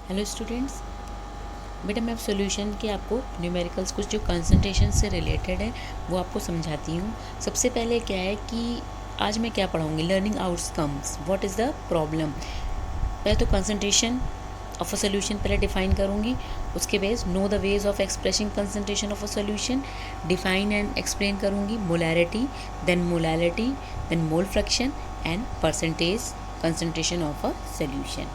Hello students, बेटा मैं अब सॉल्यूशन के आपको न्यूमेरिकल्स कुछ जो कंसंट्रेशन से रिलेटेड है वो आपको समझाती हूँ। सबसे पहले क्या है कि आज मैं क्या पढ़ाऊँगी, learning outcomes, what is the problem. पहले तो कंसंट्रेशन ऑफ अ सोल्यूशन पहले डिफाइन करूँगी, उसके base know the ways of expressing concentration of a solution, define and explain करूँगी molarity, then mole fraction and percentage concentration of a solution.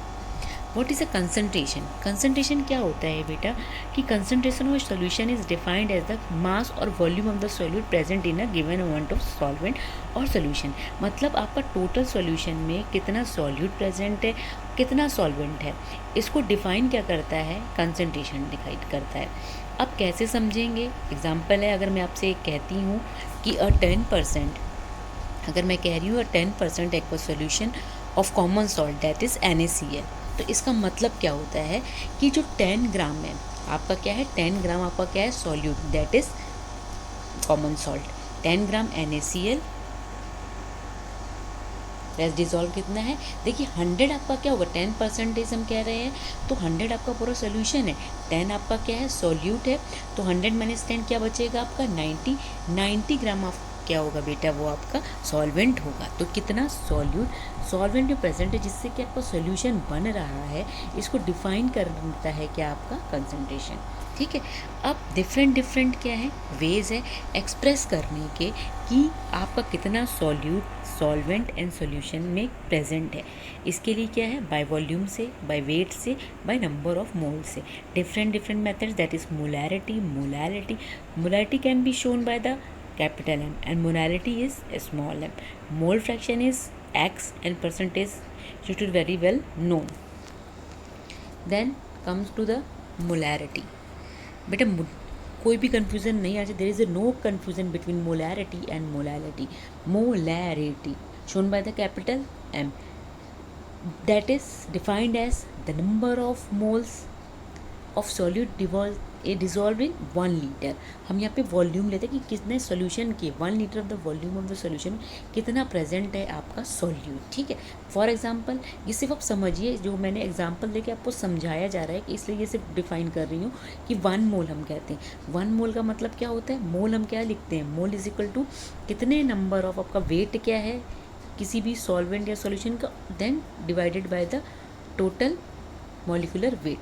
What is a concentration? Concentration क्या होता है बेटा कि concentration of solution is defined as the mass और volume of the solute present in a given amount of solvent और solution. मतलब आपका total solution में कितना सॉल्यूट प्रेजेंट है, कितना सॉल्वेंट है, इसको डिफाइन क्या करता है, कंसनट्रेशन डिसाइड करता है। अब कैसे समझेंगे? एग्जाम्पल है, अगर मैं आपसे एक कहती हूँ कि 10%, अगर मैं कह रही हूँ 10% aqua solution of common salt that is NaCl, तो इसका मतलब क्या होता है कि जो 10 ग्राम है आपका, क्या है 10 ग्राम आपका क्या है solute that is common salt, 10 gram NaCl plus dissolve कितना है, देखिए 100 आपका क्या होगा, 10% हम कह रहे हैं तो 100 आपका पूरा सोल्यूशन है, 10 आपका क्या है सॉल्यूट है, तो 100 माइनस 10 क्या बचेगा आपका 90 ग्राम ऑफ क्या होगा बेटा, वो आपका सॉल्वेंट होगा। तो कितना सॉल्वेंट जो प्रेजेंट है जिससे कि आपका सोल्यूशन बन रहा है, इसको डिफाइन करता है क्या आपका कंसंट्रेशन। ठीक है, अब डिफरेंट क्या है वेज है एक्सप्रेस करने के कि आपका कितना सॉल्वेंट एंड सॉल्यूशन में प्रेजेंट है। इसके लिए क्या है, बाय वॉल्यूम से, बाय वेट से, बाय नंबर ऑफ मोल से। Different methods that is molarity can be shown by the capital M and molality is small m. Mole fraction is X and percentage should be very well known. Then comes to the molarity. बेटा कोई भी confusion नहीं आ जाए, there is no confusion between molarity and molality. Molarity shown by the capital M, that is defined as the number of moles of solute dissolve in 1 litre. हम यहाँ पे volume लेते हैं कि कितने सॉल्यूशन के 1 litre of the volume of the solution कितना present है आपका सॉल्यूट। ठीक है, फॉर एग्जांपल ये सिर्फ आप समझिए, जो मैंने एग्जांपल देके आपको समझाया जा रहा है कि इसलिए ये सिर्फ डिफाइन कर रही हूँ कि 1 मोल हम कहते हैं। 1 मोल का मतलब क्या होता है, मोल हम क्या लिखते हैं, मोल इज इक्वल टू कितने नंबर ऑफ, आपका वेट क्या है किसी भी सॉल्वेंट या सॉल्यूशन का, then divided by the total molecular weight.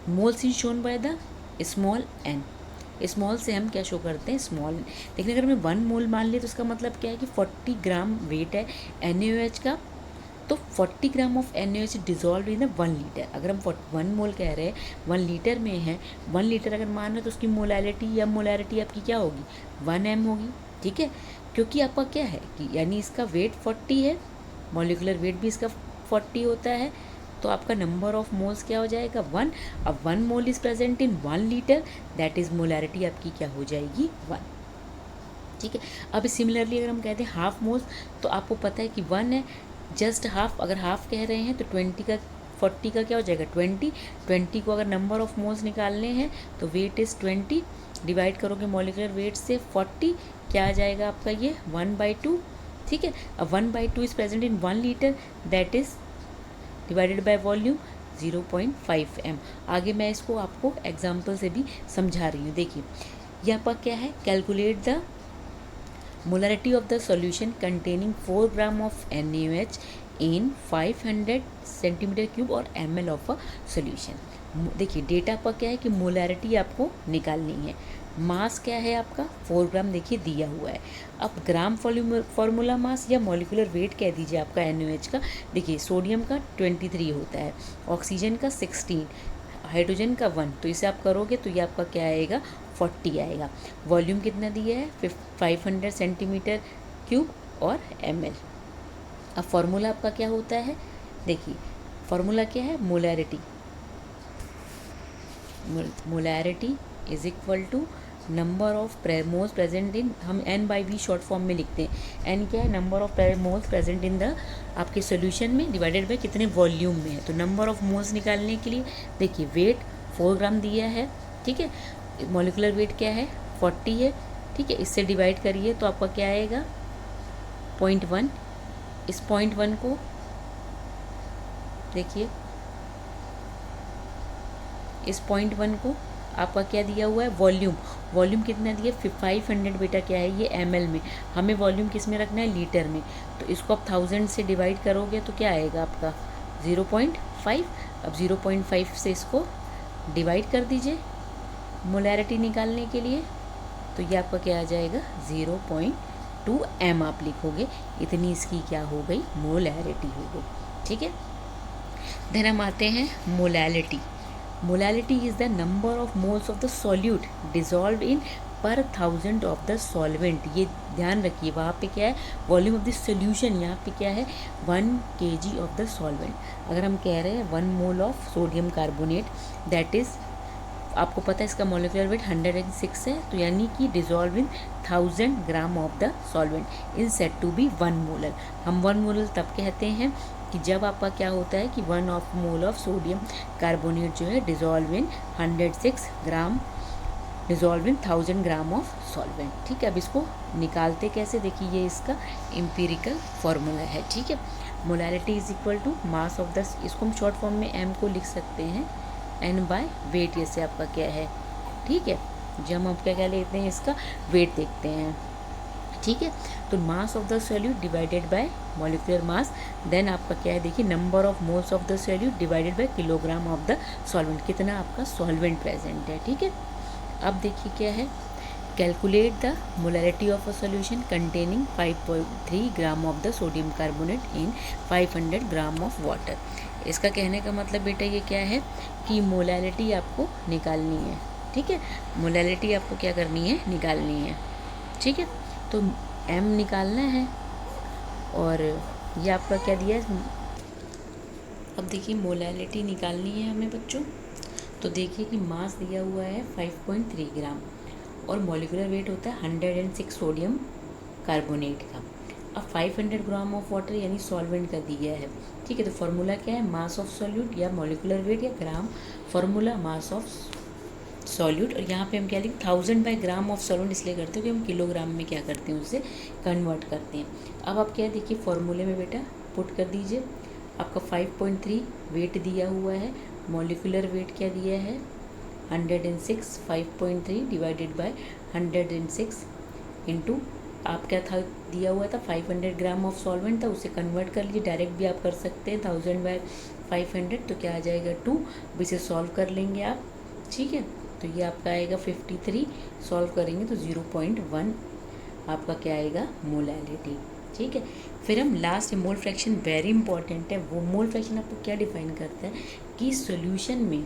Moles is shown by the small N, small से हम क्या शो करते हैं स्मॉल एन। लेकिन अगर मैं 1 मोल मान लिया तो उसका मतलब क्या है कि 40 ग्राम वेट है NaOH का, तो 40 gram of NaOH dissolve in 1 litre. अगर हम 1 मोल कह रहे हैं 1 लीटर में है, 1 लीटर अगर मान रहे तो उसकी मोलैरिटी आपकी क्या होगी 1m होगी। ठीक है, क्योंकि आपका क्या है कि यानी इसका वेट 40 है, मॉलिकुलर वेट भी इसका 40 होता है, तो आपका नंबर ऑफ मोल्स क्या हो जाएगा 1। अब 1 mole is present in 1 litre, that is molarity आपकी क्या हो जाएगी 1। ठीक है, अब सिमिलरली अगर हम कहते हैं हाफ मोल्स, तो आपको पता है कि 1 है, जस्ट हाफ, अगर हाफ कह रहे हैं तो 20 का 40 का क्या हो जाएगा 20 को अगर नंबर ऑफ मोल्स निकालने हैं तो वेट इज़ 20, डिवाइड करोगे मॉलिकुलर वेट से 40, क्या आ जाएगा आपका ये 1/2। ठीक है, अब 1/2 is present in 1 litre, that is divided by volume 0.5 m। आगे मैं इसको आपको एग्जाम्पल से भी समझा रही हूँ। देखिए यहाँ पर क्या है, calculate the molarity of the solution containing 4 gram of NaOH in 500 centimetre cube और ml ऑफ अ सोल्यूशन। देखिए डेटा पर क्या है कि मोलैरिटी आपको निकालनी है, मास क्या है आपका 4 ग्राम देखिए दिया हुआ है। अब ग्राम फॉर्मूला मास या मॉलिकुलर वेट कह दीजिए आपका NaOH का, देखिए सोडियम का 23 होता है, ऑक्सीजन का 16, हाइड्रोजन का 1, तो इसे आप करोगे तो ये आपका क्या आएगा 40 आएगा। वॉल्यूम कितना दिया है 500 सेंटीमीटर क्यूब और ml। अब फॉर्मूला आपका क्या होता है, देखिए फॉर्मूला क्या है, molarity is equal to number of moles present in, हम N/V शॉर्ट फॉर्म में लिखते हैं। N क्या है, number of moles present in the आपके सोल्यूशन में, डिवाइडेड बाय कितने वॉल्यूम में है। तो नंबर ऑफ मोल्स निकालने के लिए देखिए वेट 4 ग्राम दिया है, ठीक है, मॉलिकुलर वेट क्या है 40 है, ठीक है, इससे डिवाइड करिए तो आपका क्या आएगा 0.1। इस 0.1 को देखिए इस 0.1 को आपका क्या दिया हुआ है, वॉल्यूम। वॉल्यूम कितना दिया, 500 बेटा क्या है ये ml में, हमें वॉल्यूम किस में रखना है, लीटर में। तो इसको आप 1000 से डिवाइड करोगे तो क्या आएगा आपका 0.5। अब 0.5 से इसको डिवाइड कर दीजिए मोलैरिटी निकालने के लिए, तो ये आपका क्या आ जाएगा 0.2 m आप लिखोगे, इतनी इसकी क्या हो गई, मोलैरिटी हो गई। ठीक है, देन हम आते हैं molality. Molality is the number of moles of the solute dissolve in पर 1000 ऑफ द सॉल्वेंट। ये ध्यान रखिए, वहाँ पे क्या है, वॉल्यूम ऑफ द सोल्यूशन, यहाँ पे क्या है 1 kg ऑफ द सॉल्वेंट। अगर हम कह रहे हैं 1 mole of sodium carbonate, that is, आपको पता है इसका मॉलिक्यूलर वेट 106 है, तो यानी कि dissolve in 1000 gram of the solvent is said to be 1 molar. हम 1 मोलर तब कहते हैं कि जब आपका क्या होता है कि 1 मोल ऑफ सोडियम कार्बोनेट जो है dissolve in 106 gram, dissolve in 1000 gram of solvent. ठीक है, अब इसको निकालते कैसे, देखिए ये इसका एम्पिरिकल फॉर्मूला है। ठीक है, molarity is equal to mass of the, इसको हम शॉर्ट फॉर्म में m को लिख सकते हैं n बाय वेट, जैसे आपका क्या है। ठीक है, जब हम क्या लेते हैं, इसका वेट देखते हैं। ठीक है, तो mass of the solute divided by molecular mass, then आपका क्या है, देखिए number of moles of the solute divided by kilogram of the solvent, कितना आपका सॉल्वेंट प्रेजेंट है। ठीक है, अब देखिए क्या है, calculate the molarity of a solution containing 5.3 gram of the sodium carbonate in 500 gram of water. इसका कहने का मतलब बेटा ये क्या है कि मोलैरिटी आपको निकालनी है। ठीक है, मोलैरिटी आपको क्या करनी है, निकालनी है। ठीक है, तो m निकालना है, और ये आपका क्या दिया है, अब देखिए मोलैरिटी निकालनी है हमें बच्चों। तो देखिए कि मास दिया हुआ है 5.3 ग्राम और मॉलिक्यूलर वेट होता है 106 सोडियम कार्बोनेट का। अब 500 ग्राम ऑफ वाटर यानी सॉल्वेंट का दिया है। ठीक है, तो फार्मूला क्या है, मास ऑफ सॉल्यूट या मॉलिक्यूलर वेट या ग्राम, फार्मूला मास ऑफ सॉल्यूट। और यहाँ पे हम क्या लिखें 1000 बाय ग्राम ऑफ सॉल्वेंट, इसलिए करते हैं कि हम किलोग्राम में क्या करते हैं, उसे कन्वर्ट करते हैं। अब आप क्या देखिए फॉर्मूले में बेटा पुट कर दीजिए, आपका 5.3 वेट दिया हुआ है, मॉलिक्यूलर वेट क्या दिया है 106, 5.3 डिवाइडेड बाय 106 इंटू आप क्या था दिया हुआ था 500 ग्राम ऑफ सॉल्वेंट था, उसे कन्वर्ट कर लीजिए, डायरेक्ट भी आप कर सकते हैं 1000 बाय 500, तो क्या आ जाएगा 2, इसे सॉल्व कर लेंगे आप। ठीक है, तो ये आपका आएगा 53, सॉल्व करेंगे तो 0.1 आपका क्या आएगा मोलैरिटी। ठीक है, फिर हम last mole fraction very important है। वो मोल फ्रैक्शन आपको क्या डिफाइन करता है कि सॉल्यूशन में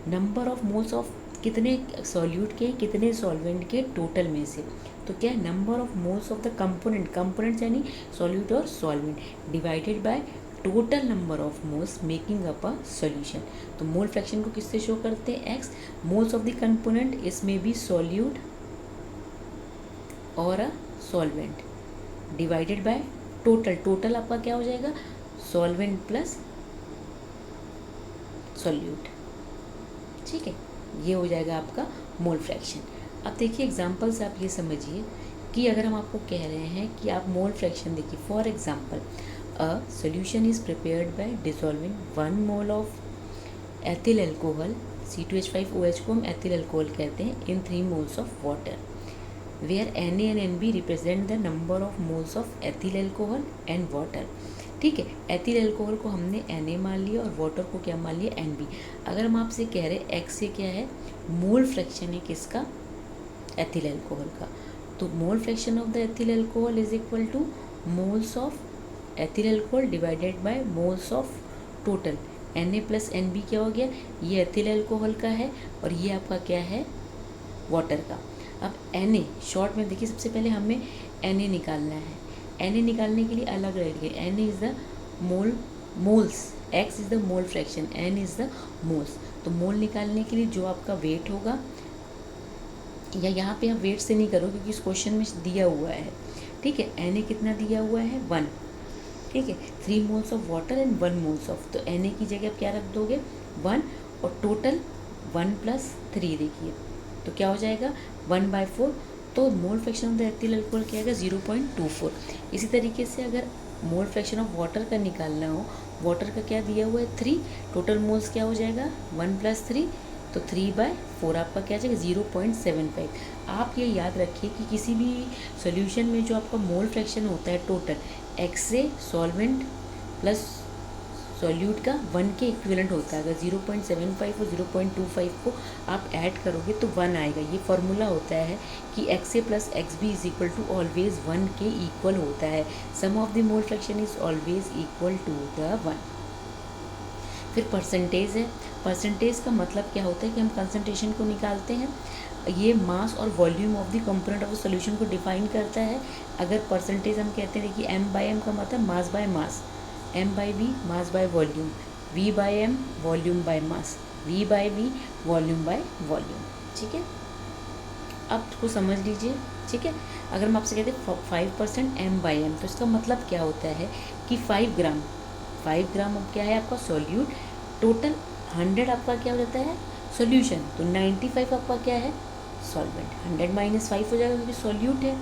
नंबर ऑफ मोल्स ऑफ कितने सॉल्यूट के, कितने सॉल्वेंट के टोटल में से, तो क्या है number of moles of the component, components यानी सॉल्यूट और solvent, divided by total number of moles making up a solution. तो मोल फ्रैक्शन को किससे शो करते हैं, x, moles of the component, इसमें भी सॉल्यूट और a solvent, divided by total, total आपका क्या हो जाएगा सॉल्वेंट प्लस सॉल्यूट। ठीक है, ये हो जाएगा आपका मोल फ्रैक्शन। अब देखिए एग्जांपल से आप ये समझिए कि अगर हम आपको कह रहे हैं कि आप मोल फ्रैक्शन देखिए, for example a solution is prepared by dissolving 1 mole of ethyl alcohol, C2H5OH को हम एथिल अल्कोहल कहते हैं, in 3 moles of water, where Na and Nb represent the number of moles of ethyl alcohol and water. ठीक है, ethyl alcohol को हमने Na मान लिया और वाटर को क्या मान लिया Nb। अगर हम आपसे कह रहे हैं x से क्या है मोल फ्रैक्शन है किसका, एथिल अल्कोहल का, तो mole fraction of the ethyl alcohol is equal two moles of ethyl alcohol divided by moles of total, Na plus Nb क्या हो गया, ये एथिल अल्कोहल का है और ये आपका क्या है वाटर का। अब Na शॉर्ट में देखिए, सबसे पहले हमें Na निकालना है, Na निकालने के लिए अलग रहेंगे, Na is the moles, x is the mole fraction, n is the moles. तो मोल निकालने के लिए जो आपका वेट होगा, या यहाँ पे आप वेट से नहीं करो क्योंकि इस क्वेश्चन में दिया हुआ है। ठीक है, Na कितना दिया हुआ है 1, ठीक है, 3 moles of water and 1 moles of, तो Na की जगह आप क्या रख दोगे 1, और टोटल 1 + 3 देखिए, तो क्या हो जाएगा 1/4, तो mole fraction of the ethyl alcohol क्या आएगा 0.24। इसी तरीके से अगर मोल फ्रैक्शन ऑफ वाटर का निकालना हो, वाटर का क्या दिया हुआ है 3, टोटल मोल्स क्या हो जाएगा 1 + 3, तो 3/4 आपका क्या आ जाएगा 0.75। आप ये याद रखिए कि किसी भी सॉल्यूशन में जो आपका मोल फ्रैक्शन होता है total, x solvent plus solute का 1 के इक्विवेलेंट होता है। अगर 0.75 और 0.25 को आप ऐड करोगे तो 1 आएगा। ये फॉर्मूला होता है कि x a plus x b is equal to always 1 के इक्वल होता है। Sum of the mole fraction is always equal to the 1। फिर परसेंटेज है। परसेंटेज का मतलब क्या होता है कि हम कंसंट्रेशन को निकालते हैं। ये मास और volume of the component of the solution को डिफाइन करता है। अगर परसेंटेज हम कहते हैं, देखिए m/m का मतलब mass by mass, m/v mass by volume, v/m volume by mass, v/v volume by volume. ठीक है, अब इसको समझ लीजिए। ठीक है, अगर हम आपसे कहते हैं 5% m/m, तो इसका मतलब क्या होता है कि 5 ग्राम अब क्या है आपका सॉल्यूट, टोटल 100 आपका क्या हो जाता है सॉल्यूशन, तो 95 आपका क्या है सॉल्वेंट। 100 माइनस 5 हो जाएगा क्योंकि सॉल्यूट है।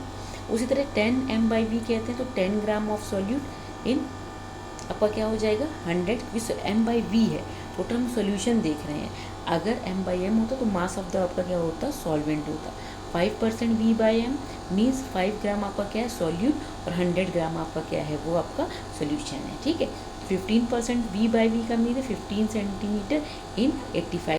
उसी तरह 10 m/v कहते हैं, तो 10 ग्राम ऑफ सॉल्यूट इन आपका क्या हो जाएगा 100, क्योंकि m/v है, टोटल हम सॉल्यूशन देख रहे हैं। अगर m/m होता तो मास ऑफ द आपका क्या होता सॉल्वेंट होता। 5% v/m मीन्स 5 ग्राम आपका क्या है सॉल्यूट और 100 ग्राम आपका क्या है वो आपका सॉल्यूशन है। ठीक है, 15% v/v का मीन है 15 सेंटीमीटर इन 85